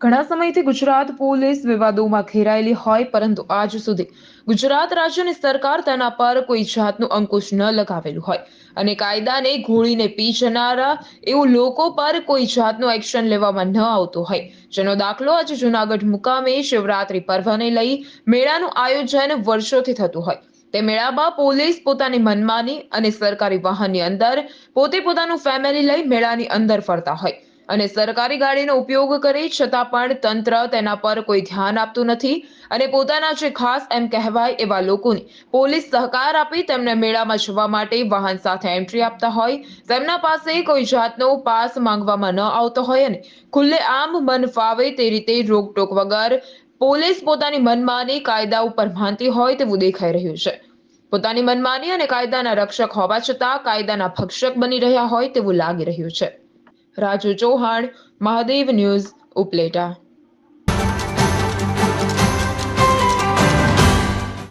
ઘણા સમયથી ગુજરાત પોલીસ વિવાદોમાં ઘેરાયેલી હોય, પરંતુ આજ સુધી ગુજરાત રાજ્યની સરકાર તેના પર કોઈ જાતનું અંકુશ ન લગાવેલું હોય અને કાયદાને ઘોળીને પી જનારા એવું લોકો પર કોઈ જાતનું એક્શન લેવામાં ન આવતું હોય, જેનો દાખલો આજે જૂનાગઢ મુકામે શિવરાત્રી પર્વને લઈ મેળાનું આયોજન વર્ષોથી થતું હોય. તે મેળામાં પોલીસ પોતાની મનમાની અને સરકારી વાહનની અંદર પોતાનું ફેમિલી લઈ મેળાની અંદર ફરતા હોય અને સરકારી ગાડીનો ઉપયોગ કરે, છતાં પણ તંત્ર તેના પર કોઈ ધ્યાન આપતું નથી અને પોતાના જે ખાસ એમ કહેવાય એવા લોકોને પોલીસ સહકાર આપી તેમને મેળામાં જવા માટે વાહન સાથે એન્ટ્રી આપતા હોય, તેમના પાસે કોઈ જાતનો પાસ માંગવામાં ન આવતો હોય અને ખુલ્લેઆમ મન ફાવે તે રીતે રોકટોક વગર પોલીસ પોતાની મનમાની કાયદા ઉપર માનતી હોય તેવું દેખાઈ રહ્યું છે. પોતાની મનમાની અને કાયદાના રક્ષક હોવા છતાં કાયદાના ભક્ષક બની રહ્યા હોય તેવું લાગી રહ્યું છે. રાજુ ચૌહાણ, મહાદેવ ન્યૂઝ, ઉપલેટા.